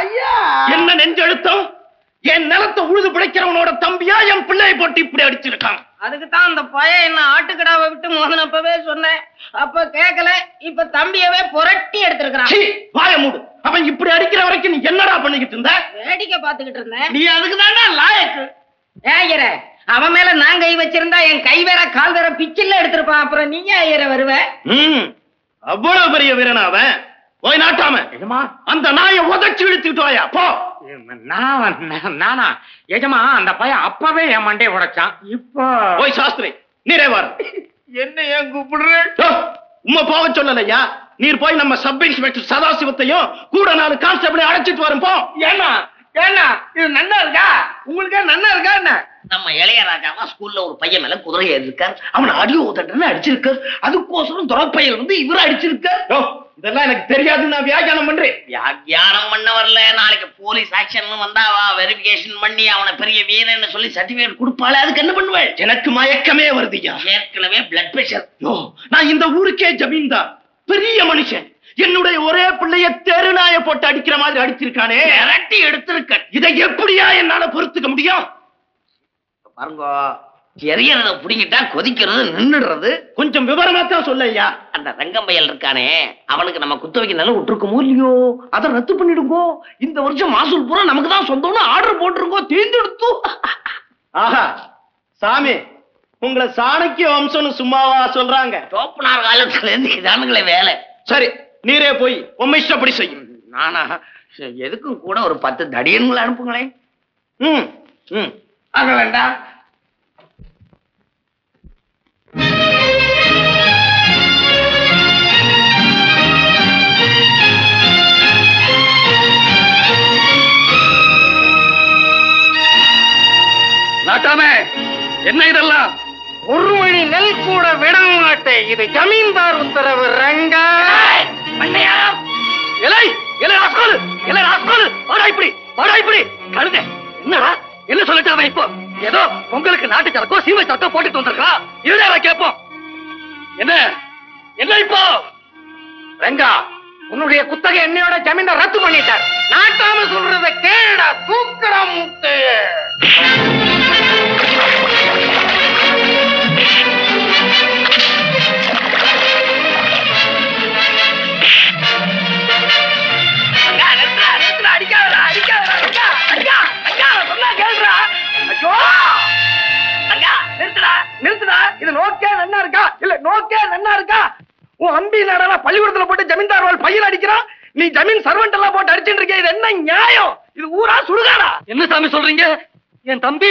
ஐயா என்ன நெஞ்செழுத்தம்? என் நிலத்தை உழுது பிழைக்கிறவனோட தம்பியா என் பிள்ளையை போட்டு இப்படி அடிச்சிருக்கான். அதுக்குதான் அந்த பையன் என்ன ஆட்டுக்கடாவை விட்டு மோதனப்பவே சொன்னேன். அப்ப கேட்கல, இப்ப தம்பியவே புரட்டி எடுத்திருக்கான். வாய மூடு. அவன் இப்படி அடிக்கிற வரைக்கும் நீ என்னடா பண்ணிக்கிட்டு இருந்த? வேடிக்கை பாத்துக்கிட்டு இருந்தேன். நீ அதுக்குதான்டா லாயக்கு. ஐயர, அவன் மேல நான் கை வச்சிருந்தா என் கை வேற கால் வேற பிச்சில்ல எடுத்திருப்பான். அப்புறம் நீங்க ஐயர வருவ? அவ்வளவு பெரிய வீரன் அவன். போய் நாட்டாம அந்த நாயை உதச்சு இழுத்துட்டு வாயா போ. நானா எஜமா? அந்த பையன் அப்பவே என் மண்டையை உடைச்சான். இப்போ போய் சாஸ்திரி நீரே வர. என்ன ஏன் கூப்பிடுற? உம்மை போக சொல்லலையா? நீர் போய் நம்ம சப் இன்ஸ்பெக்டர் சதாசிவத்தையும் கூட 4 கான்ஸ்டபிளை அழைச்சிட்டு வரும் போ. ஏன்னா ஏன்னா இது நன்னா இருக்கா? உங்களுக்கே நன்னா இருக்கா என்ன? நம்ம இளையராஜாவா ஸ்கூல்ல ஒரு பையன் மேல குதிரை ஏறிருக்கார். அவனை அடியோ தட்டுன்னு அடிச்சிருக்கார். அதுக்கோசரம் துறப்பையில் வந்து இவரை அடிச்சிருக்கார். இதெல்லாம் எனக்கு தெரியாதுன்னு நான் வியாக்கியானம் பண்றேன். வியாக்கியானம் பண்ண வரல. நாளைக்கு போலீஸ் ஆக்ஷன் வந்தாவா வெரிஃபிகேஷன் பண்ணி அவனை பெரிய வீரன்னு சொல்லி சர்டிபிகேட் கொடுப்பாளே. அதுக்கு என்ன பண்ணுவேன்? எனக்கு மயக்கமே வருதுயா. ஏற்கனவே பிளட் பிரஷர். நான் இந்த ஊருக்கே ஜமீன்தார், பெரிய மனுஷன். என்னுடைய ஒரே பிள்ளைய தெருநாய போட்டு அடிக்கிற மாதிரி அடிச்சிருக்கானே. விரட்டி எடுத்திருக்க. இதை எப்படியா என்னால பொறுத்துக்க முடியும்? பாருங்க, எரியறத புடிங்கிட்டா கொதிக்கிறது நின்னுடுறது. கொஞ்சம் விவரமா தான் சொல்லையா. அந்த ரங்கம்பயல் இருக்கானே, அவனுக்கு நம்ம குத்த வைக்க நல்லா விட்டுருக்கோமோ இல்லையோ? அதை ரத்து பண்ணிடுங்கோ. இந்த வருஷம் மாசூல் பூரா நமக்கு தான் சொந்தம்னு ஆர்டர் போட்டுருங்கோ. தேர்ந்தெடுத்து. ஆஹா சாமி, உங்களை சாணக்கிய வம்சம்னு சும்மாவா சொல்றாங்க? தோப்பனார் காலத்துல இருந்து இதானுங்களே வேலை. சரி, நீரே போய் உண்மை இஷ்டப்படி செய்யும். நானா? எதுக்கும் கூட ஒரு 10 தடியன்களை அனுப்புங்களேன். ஆக வேண்டாம். நாட்டாமே, என்ன இதெல்லாம்? ஒரு மணி நெல் கூட விட மாட்டேன். இது ஜமீன்தார் உத்தரவு. ரங்கா என்னடா என்ன சொல்லிட்டு இப்போ ஏதோ உங்களுக்கு நாட்டு சரக்கோ சீமை சரக்கோ போட்டுட்டு வந்திருக்கா. இதுதான் கேட்போம். என்ன என்ன இப்போ? ரங்கா, உன்னுடைய குத்தகை என்னையோட ஜமீன்தார் ரத்து பண்ணிட்டார். நாட்டாம சொல்றத கேடா. தூக்கடம் முத்து. பள்ளிக்கூடத்துல போட்டு ஜமீன்தார் பையன் அடிக்கிறான். நீ ஜமீன் சர்வெண்ட் எல்லாம் போட்டு அடிச்சுட்டு இருக்க. இது என்ன நியாயம்? இது ஊரா சுடுகாடா? என்ன சாமி சொல்றீங்க? என் தம்பி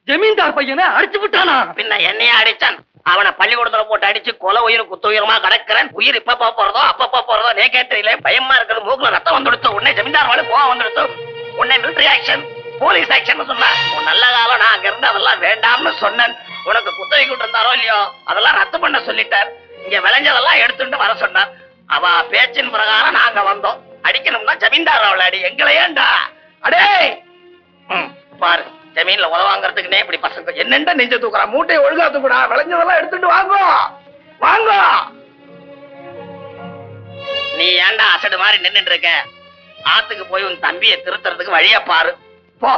ஜமீன்தார் பையனை அடிச்சு விட்டானா? பின்ன என்னைய அடிச்சான். அவனை பள்ளிக்கூடத்துல போட்டு அடிச்சு கொலை உயிர் குத்த உயிரமா கிடக்கிறேன். உயிர் இப்ப போறதோ அப்ப போறதோ நே கேட்டீங்களே. பயமா இருக்கிறது. மூக்குல ரத்தம் வந்துடுத்து. உடனே ஜமீன்தார் வாழ போக வந்துடுத்து. உடனே மிலிட்டரி ஆக்ஷன், போலீஸ் ஆக்ஷன் சொன்ன. உன் நல்ல காலம் நான் அங்க இருந்து அதெல்லாம் வேண்டாம்னு சொன்னேன். உனக்கு குத்தகை கூட்டு இருந்தாரோ இல்லையோ அதெல்லாம் ரத்து பண்ண சொல்லிட்டார். இங்க விளைஞ்சதெல்லாம் எடுத்துட்டு வர சொன்னார். அவ பேச்சின் பிரகாரம் நாங்க வந்தோம். அடிக்கணும்னா ஜமீன்தார் அவளை அடி, எங்களை ஏண்டா? அடே பாரு, ஜமீன்ல உதவாங்கிறதுக்குன்னே இப்படி பசங்க என்னென்ன நெஞ்ச தூக்குறா. மூட்டையை ஒழுங்கா தூக்குடா. விளைஞ்சதெல்லாம் எடுத்துட்டு வாங்கோ வாங்கோ. நீ ஏண்டா அசடு மாதிரி நின்னுட்டு இருக்க? ஆத்துக்கு போய் உன் தம்பியை திருத்துறதுக்கு வழியா பாரு போ.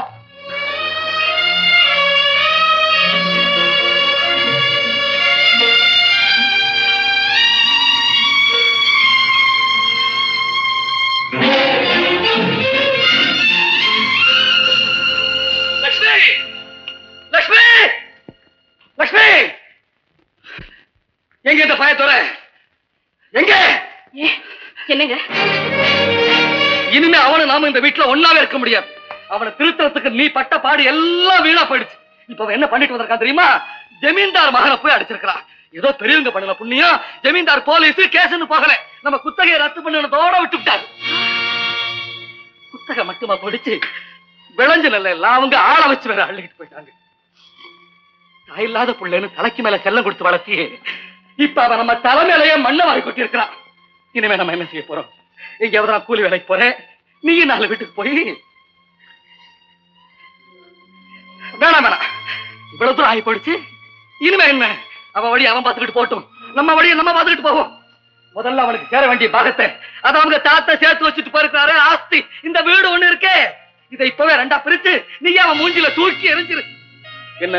லட்சுமி, லட்சுமி, எங்க இந்த பயத்தோர? எங்க? என்னங்க? இனிமே அவனை நாம இந்த வீட்டுல ஒன்னாவே இருக்க முடியாது. அவனை திருத்தறதுக்கு நீ பட்ட பாடு எல்லாம் வீணா போயிடுச்சு. இப்ப என்ன பண்ணிட்டு வந்திருக்கான் தெரியுமா? ஜமீன்தார் மகனை போய் அடிச்சிருக்கிறான். ஏதோ பெரியவங்க பண்ணல புண்ணியம். ஜமீன்தார் போலீஸ் கேஸ்ன்னு போகல, நம்ம குத்தகையை ரத்து பண்ணதோட விட்டுவிட்டாரு. குத்தகை மட்டுமா போயிடுச்சு, விளைஞ்ச நல்ல எல்லாம் அவங்க ஆள வச்சு வேற அள்ளிக்கிட்டு போயிட்டாங்க. தாயில்லாத பிள்ளைன்னு தலைக்கு மேல செல்லம் கொடுத்து வளர்த்தி இப்ப அவன் நம்ம தலைமையிலேயே மண்ணை வாங்கி கொட்டி இருக்கிறான். இனிமே நம்ம என்ன செய்ய போறோம்? எங்கேயாவது நான் கூலி வேலைக்கு போறேன், நீயும் 4 வீட்டுக்கு போய் வேணாம் வேணாம், இவ்வளவு தூரம் ஆகி போயிடுச்சு. இனிமே என்ன? அவன் வழி அவன் பார்த்துக்கிட்டு போட்டும், நம்ம வழியை நம்ம பார்த்துக்கிட்டு போவோம். முதல்ல அவனுக்கு சேர வேண்டிய பாகத்தை அத அவங்க தாத்தா சேர்த்து வச்சுட்டு போயிருக்காரு ஆஸ்தி. இந்த வீடு ஒண்ணு இருக்கே, இதை இப்பவே ரெண்டா பிரிச்சு நீ அவன் மூஞ்சில தூக்கி எரிஞ்சிரு. என்ன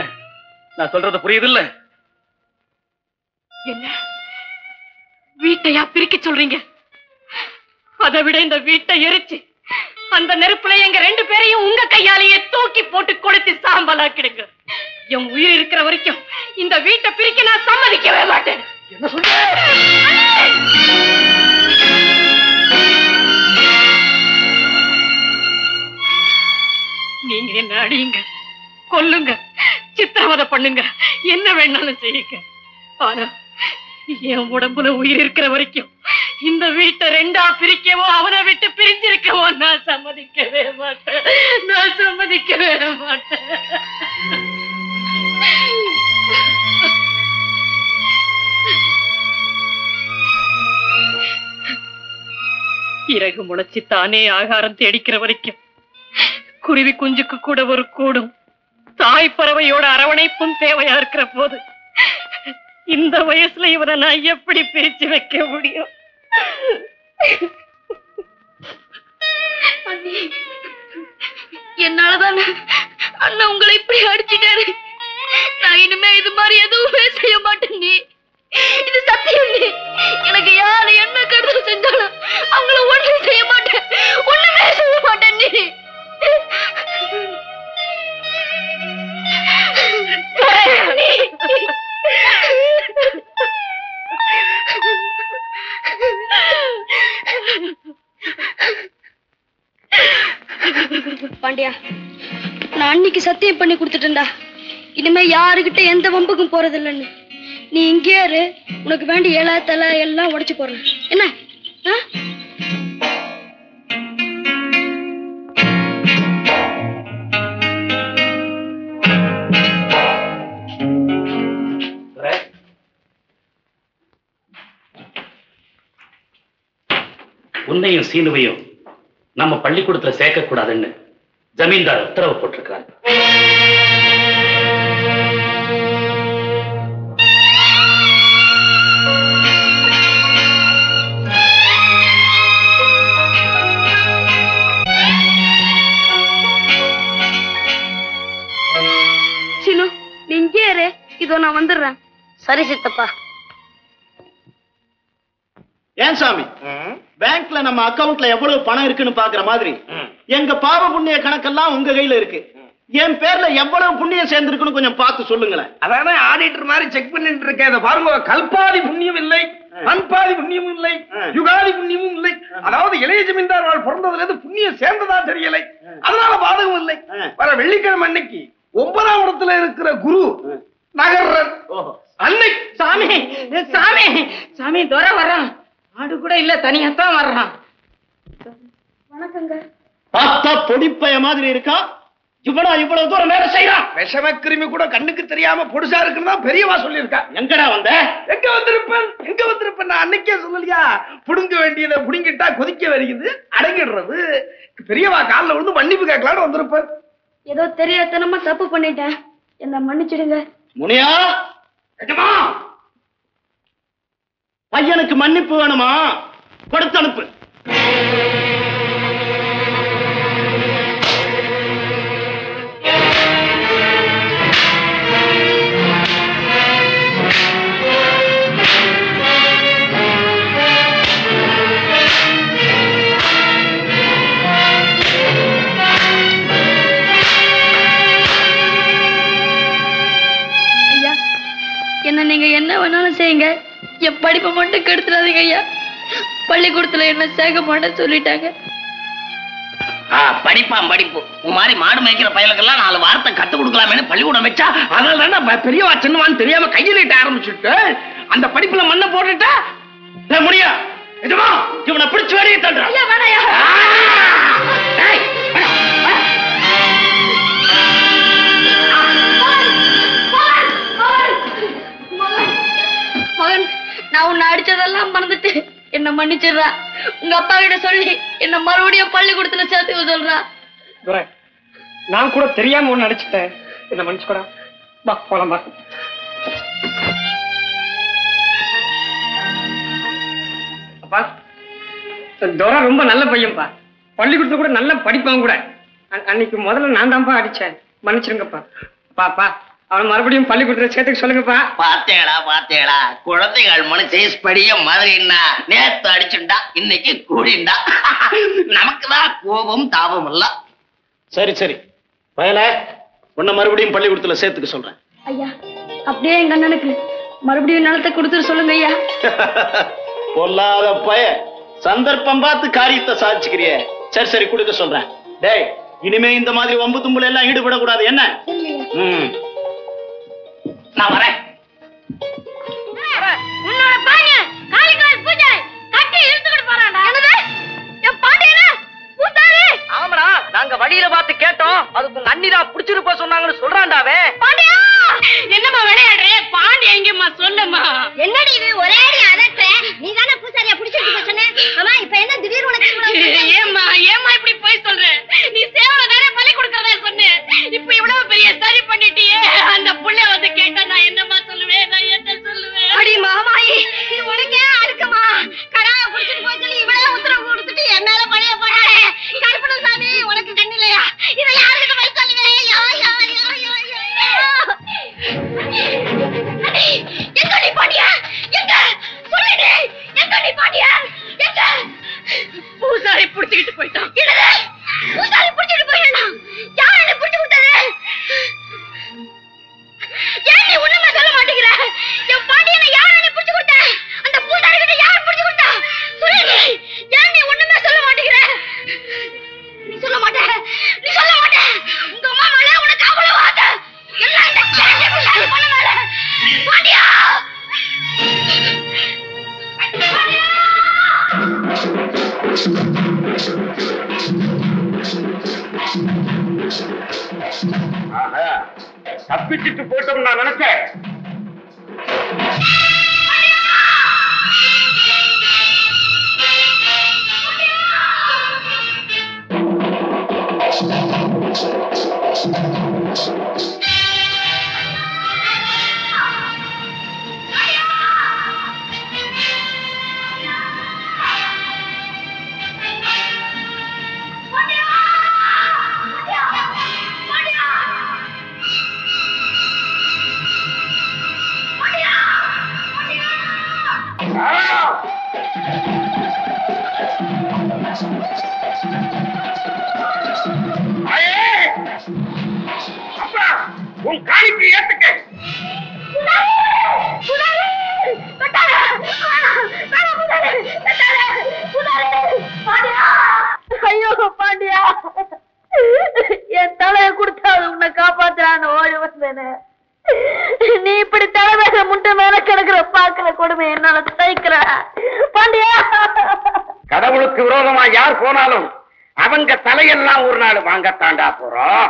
நான் சொல்றது புரியுது இல்ல? என்ன வீட்டையா பிரிக்க சொல்றீங்க? அதை விட இந்த வீட்டை எரிச்சு அந்த நெருப்புல எங்க 2 பேரையும் உங்க கையாலேயே தூக்கி போட்டு கொளுத்தி சாம்பலாக்கிடுங்க. என் உயிர் இருக்கிற வரைக்கும் இந்த வீட்டை பிரிக்க நான் சம்மதிக்கவே மாட்டேன். என்ன சொல்ற? நீங்க என்ன அடியுங்க, கொல்லுங்க, சித்திரவதை பண்ணுங்க, என்ன வேணாலும் செய்யுங்க. ஆனா என் உடம்புல உயிர் இருக்கிற வரைக்கும் இந்த வீட்டை 2ஆ பிரிக்கவோ அவனை விட்டு பிரிஞ்சிருக்கவோ நான் சம்மதிக்கவே மாட்டேன். நான் சம்மதிக்கவே மாட்டேன். இறகு முளைச்சி தானே ஆகாரம் தேடிக்கிற வரைக்கும் குருவி குஞ்சுக்கு கூட ஒரு கூடும் தாய் பறவையோட அரவணைப்பும் தேவையா இருக்கிற போது இந்த வயசுல இவரை நான் எப்படி பிரிச்சு வைக்க முடியும்? என்னாலதான் அண்ணா உங்களை இப்படி அடிச்சுட்டாரு. நான் இனிமே இது மாதிரி எதுவுமே செய்ய மாட்டேன். நீ இது சத்தியம். நீ எனக்கு யாரு என்ன கருத்து செஞ்சாலும் அவங்கள ஒன்றும் செய்ய மாட்டேன், ஒண்ணுமே செய்ய மாட்டேன். நீ பாண்டியா, நான் அன்னைக்கு சத்தியம் பண்ணி கொடுத்துட்டேன்டா, இனிமே யாருகிட்ட எந்த வம்புக்கும் போறதில்லைன்னு. நீ இங்கே இரு, உனக்கு வேண்டிய இலை தலை எல்லாம் உடைச்சு போடுறேன். என்ன? உன்னையும் சீனுவையும் நம்ம பள்ளிக்கூடத்துல சேர்க்க கூடாதுன்னு ஜமீன்தார் உத்தரவு போட்டிருக்காரு. சீனு, நீ இங்கே இரு, இதோ நான் வந்துடுறேன். சரி சித்தப்பா. ஏன் சாமி, பேங்க்ல நம்ம அக்கவுண்ட்ல எவ்வளவு பணம் இருக்குன்னு பாக்குற மாதிரி எங்க பாவ புண்ணிய கணக்கெல்லாம் உங்க கையில இருக்கு. என் பேர்ல எவ்வளவு புண்ணியம் சேர்ந்திருக்குன்னு கொஞ்சம் பார்த்து சொல்லுங்களேன். அதானே ஆடிட்டர் மாதிரி செக் பண்ணிட்டு இருக்கேன். இதை பாருங்க, கல்பாதி புண்ணியம் இல்லை, பண்பாதி புண்ணியமும் இல்லை, யுகாதி புண்ணியமும் இல்லை. அதாவது இளைய ஜமீன்தார் வாழ் பிறந்ததுல இருந்து புண்ணியம் சேர்ந்ததா தெரியலை, அதனால பாதகம் இல்லை. வர வெள்ளிக்கிழமை அன்னைக்கு 9ஆம் இடத்துல இருக்கிற குரு நகர்றன் அன்னைக்கு சாமி சாமி சாமி தோற வர்றான். ஆடு கூட இல்ல, தனியாத்தான் வர்றான். வணக்கங்க. பார்த்தா பொடிப்பைய மாதிரி இருக்கா, இவ்வளவு தூரம் வேலை செய்யறான். விஷம கிருமி கூட கண்ணுக்கு தெரியாம பொடுசா இருக்குன்னு பெரியவா சொல்லியிருக்கா. எங்கடா வந்த? எங்க வந்திருப்பேன் நான் அன்னைக்கே சொல்லலையா? புடுங்க வேண்டியதை புடுங்கிட்டா கொதிக்க வருகிறது, அடங்கிடுறது. பெரியவா காலில் விழுந்து மன்னிப்பு கேட்கலான்னு வந்திருப்பேன். ஏதோ தெரியாதனமா தப்பு பண்ணிட்டேன், என்ன மன்னிச்சிடுங்க. முனியா, பையனுக்கு மன்னிப்பு வேணுமா? கொடுத்து அனுப்பு. ஐயா, என்ன நீங்க என்ன வேணாலும் செய்யுங்க, என் படிப்பை மட்டும் கெடுத்துடாதீங்க ஐயா. பள்ளிக்கூடத்துல என்ன சேர்க்க மாட்டேன்னு சொல்லிட்டாங்க. படிப்பு உன் மாதிரி மாடு மேய்க்கிற பயலுக்கெல்லாம் 4 வார்த்தை கத்து கொடுக்கலாமே பள்ளிக்கூடம் வச்சா, அதனால தான் பெரியவா சின்னவான்னு தெரியாம கையிலிட்ட ஆரம்பிச்சுட்டு அந்த படிப்புல மண்ணை போட்டுட்டா முடியா. இவனை பிடிச்சு வெளியே தள்ளுற. மகன், நான் உன்னை அடிச்சதெல்லாம் மறந்துட்டு என்ன மன்னிச்சிடுறா. உங்க அப்பா கிட்ட சொல்லி என்ன மறுபடியும் பள்ளிக்கூடத்துல சேர்த்துக்க சொல்றா. நான் கூட தெரியாம ஒண்ணு அடிச்சுட்டேன், என்ன மன்னிச்சுக்கடா. வா போலாம். துரை ரொம்ப நல்ல பையன்ப்பா. பள்ளிக்கூடத்துல கூட நல்லா படிப்பான் கூட. அன்னைக்கு முதல்ல நான் தான்ப்பா அடிச்சேன். மன்னிச்சிருங்கப்பா. பாப்பா அவன் மறுபடியும் பள்ளிக்கூடத்துல சேர்த்துக்க சொல்லுங்கப்பா. பாத்தேடா குழந்தைகள் மனசே படிய மாதிரின்னா நேத்து அடிச்சுண்டா இன்னைக்கு கூடிண்டா. நமக்குதான் கோபம் தாபம் இல்ல. சரி சரி பயல உன்னை மறுபடியும் பள்ளிக்கூடத்துல சேர்த்துக்க சொல்றேன். ஐயா அப்படியே எங்க அண்ணனுக்கு மறுபடியும் நிலத்தை கொடுத்துட்டு சொல்லுங்க ஐயா. பொல்லாத பய சந்தர்ப்பம் பார்த்து காரியத்தை சாதிச்சுக்கிறிய. சரி சரி கொடுக்க சொல்றேன். டேய் இனிமே இந்த மாதிரி வம்பு தும்புல எல்லாம் ஈடுபடக்கூடாது என்ன? நான் வரேன். உன்னோட பையன் காளிகால் பூஜை கட்டி இழுத்துக்கிட்டு போறான்டா. என்னது என் பாண்டியனா பூசாரி? ஆமாடா நாங்க வழியில பார்த்து கேட்டோம். அதுக்கு உங்க அண்ணிதான் புடிச்சிருப்ப சொன்னாங்கன்னு சொல்றான்டாவே. பாண்டியா என்னம்மா விளையாடுறே? பாண்டிய எங்கம்மா சொல்லுமா. என்னடி இது ஒரே அடி அதட்ட? நீ தானே பூசாரியா புடிச்சிட்டு சொன்ன. அம்மா இப்ப என்ன திடீர் உனக்கு ஏம்மா இப்படி போய் சொல்ற? நீ சேவல தானே பலி கொடுக்கறதா சொன்ன. இப்ப இவ்வளவு பெரிய சரி பண்ணிட்டியே. அந்த புள்ள வந்து கேட்டா நான் என்னம்மா சொல்லுவேன்? நான் என்ன சொல்லுவேன்? அடி மாமாயி இது உனக்கே அறுக்கமா? கடாவை புடிச்சிட்டு போய் சொல்லி இவ்வளவு உத்தரவு கொடுத்துட்டு என் மேல பழைய போறாளே. கருப்பணசாமி உனக்கு கண்ணிலையா? இதை யாருக்கிட்ட போய் சொல்லுவேன்? எங்க நீ பாண்டியா? எங்க சொல்லுடி. எங்க நீ பாண்டியா? எங்க பூசாரி புடிச்சிட்டு போயிட்டான். என்னது பூசாரி புடிச்சிட்டு போயிட்டானா? யார் என்ன புடிச்சு கொடுத்தது? ஏன் நீ ஒண்ணுமே சொல்ல மாட்டேங்கிற? என் பாண்டியனை யார் என்ன புடிச்சு கொடுத்த? அந்த பூசாரி கிட்ட யார் புடிச்சு கொடுத்தா? சொல்லுடி. ஏன் நீ ஒண்ணுமே சொல்ல மாட்டேங்கிற? நீ சொல்ல மாட்டே. உங்க அம்மா மேல உனக்கு அவ்வளவு ஆசை. எல்லாம் இந்த கிழக்கு பூசாரி பண்ண மேல. பாண்டியா தப்பிச்சுட்டு போட்டோம் நான் நினைச்சேன். உன் காணிக்கு ஏத்துக்க. ஐயோ பாண்டியா என் தலைய கொடுத்தாவது உன்னை காப்பாத்துறான்னு ஓடி வந்தேன்னு. நீ இப்படி தலைவேக முட்டை மேல கிடக்குற பாக்குற கொடுமை என்னால தைக்கிற பாண்டியா. கடவுளுக்கு விரோதமா யார் போனாலும் அவங்க தலையெல்லாம் ஒரு நாள் வாங்கத்தாண்டா போறோம்.